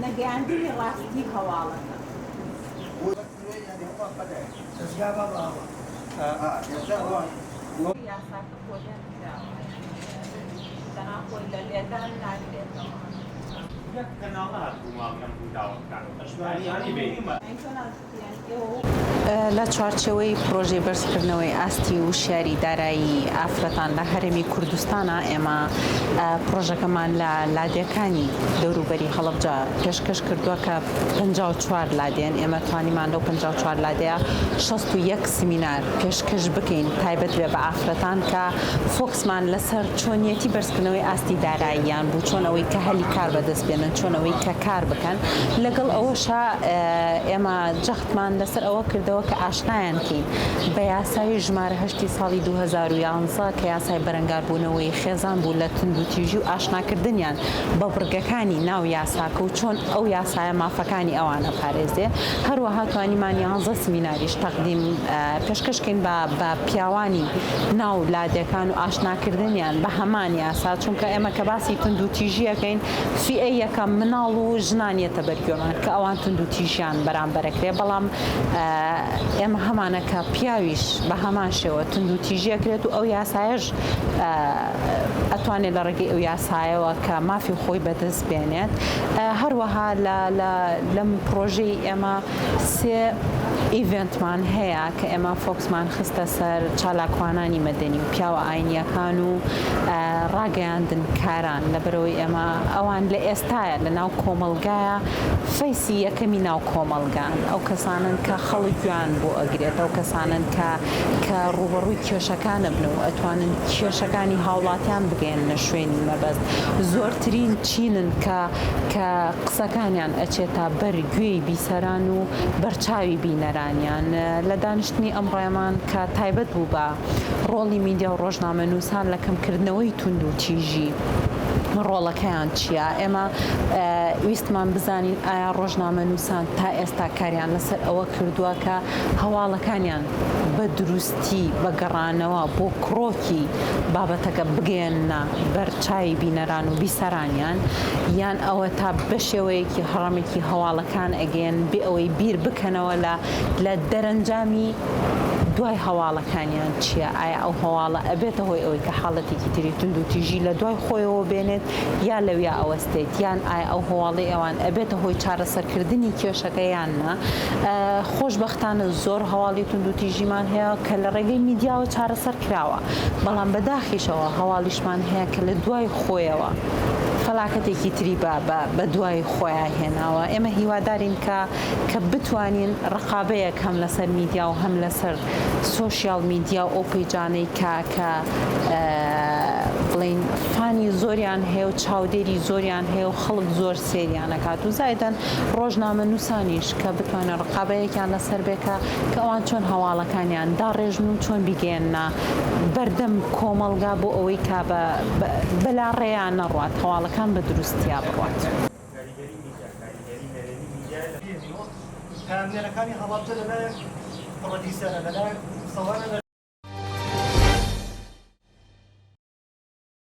نەگەیاندنی ڕاستی هەواڵەکە. یاساکە خۆیان کراوە تەنها خۆی لە لێدان ناکرێتەوە. لە چوارچەوەی پرۆژەی بەرزکردنەوەی ئاستی و شیاری دارایی ئافرەتان لە هەرێمی کوردستانە ئێمە پرۆژەکەمان لە لادێکانی دەوروبەری هەڵەبجە پێشکەش کردووە کە 54 لادێن. ئێمە توانیمان لەو 54 لادەیە 61 سمینار پێشکەش بکەین تایبەت بێ بە ئافرەتان کە فۆکسمان لەسەر چۆنیەتی بەرزکردنەوەی ئاستی داراییان بوو، چۆن ئەوەی کە هەلی کار بەدەست بێنن، چۆن ئەوەی کە کار بکەن. لەگەڵ ئەوەشە ئێمە جەختمان لەسەر ئەوە کردەوە کە ئاشنایان کەین بە یاسای ژمارە 8 ساڵی 2011 کە یاسای بەرەنگاربوونەوەی خێزان بوو لە تندوتیژی و ئاشناکردنیان بە بڕگەکانی ناو یاساکە و چۆن ئەو یاسایە مافەکانی ئەوانە پارێزێ. هەروەها توانیمان 11 سمیناریش تەقدیم پێشکەشکەین بە پیاوانی ناو لادەکان و ئاشناکردنیان بە هەمان یاسا، چونکە ئێمە کە باسی تندوتیژیەکەین فئە یەکەم مناڵ و ژنانیەتە بەرگێڕان کە ئەوان تندوتیژیان بەرامبەرەکرێ، بەڵام ئێمە هەمانە کە پیاویش بە هەمان شێوە تندوتیژیەکرێت و ئەو یاسایەش ئەتوانێت لە ڕێگەی ئەو یاسایەوە کە مافی خۆی بەدەست بێنێت. هەروەها لەم پرۆژەی ئێمە سێ ئیڤنتمان هەیە کە ئێمە فۆکسمان خستە سەر چالاکوانانی مەدەنی و پیاوە ئاینیەکان و ڕاگەیاندن کاران، لەبەرەوەی ئێمە ئەوان لە ئێستایە لە ناو کۆمەلگایە فەیسی یەکەمی ناو کۆمەلگان، ئەو کەسانن کە خەڵی گویان بۆ ئەگرێت، ئەو کەسانن کە ڕوبەڕووی کێشەکانە بن و ئەتوانن کێشەکانی هاوڵاتیان بگەێن لە شوێنی مەبەست. زۆرترین چینن کە قسەکانیان ئەچێتە بەر گوێی بیسەران و بەرچاوی بینەرانیان. لە دانیشتنی ئەمڕۆیەمان کە تایبەت بوو بە ڕۆڵی میدیا و ڕۆژنامەنووسان لە کەمکردنەوەی توندوتیژی ڕۆڵەکەیان چییە؟ ئێمە ویستمان بزانین ئایا ڕۆژنامەنووسان تا ئێستا کاریان لەسەر ئەوە کردووە کە هەواڵەکانیان بە دروستی بەگەڕانەوە بۆ کڕۆکی بابەتەکە بگەێنە بەرچاوی بینەران و بیسەرانیان، یان ئەوە تا بە شێوەیەکی هەڕەمێکی هەواڵەکان ئەگەن بێ ئەوەی بیر بکەنەوە لە دەرەنجامی دوای هەواڵەکانیان چییە؟ ئایا ئەو هەواڵە ئەبێتە هۆی ئەوەی کە حاڵەتێکی تری توندوتیژی لە دوای خۆیەوە بێنێت یا لەویا ئەوەستێت، یان ئایا ئەو هەواڵی ئەوان ئەبێتە هۆی چارەسەرکردنی کێشەکە یاننا؟ خۆشبەختانە زۆر هەواڵی توندوتیژیمان هەیە کە لە ڕێگەی میدیاوە چارەسەر کراوە، بەڵام بەداخیشەوە هەواڵیشمان هەیە کە لە دوای خۆیەوە فەلاکەتێکی تری بە دوای خۆیان هێناوە. ئێمە هیوادارین کە بتوانین ڕقابەیەک هەم لەسەر میدیا و هەم لەسەر سۆشیال میدیا و ئەو پەیجانەی کە بڵین فانی زۆریان هەیە و چاودێری زۆریان هەیە و خەڵک زۆر سێریانەکات و زایدەن ڕۆژنامە نووسانیش کە بتوانێت ڕقابەیەکیان لەسەر بێکە کە ئەوان چۆن هەواڵەکانیان داڕێژن و چۆن بیگەێنە بەردەم کۆمەلگا بۆ ئەوەی کا بەلاڕێیان نەڕوات، هەواڵەکان بە دروستیا بڕوات. کامێرەکانی هەڵاتە لەلایەن پڕۆدیسەرە لەلایەن سەوانە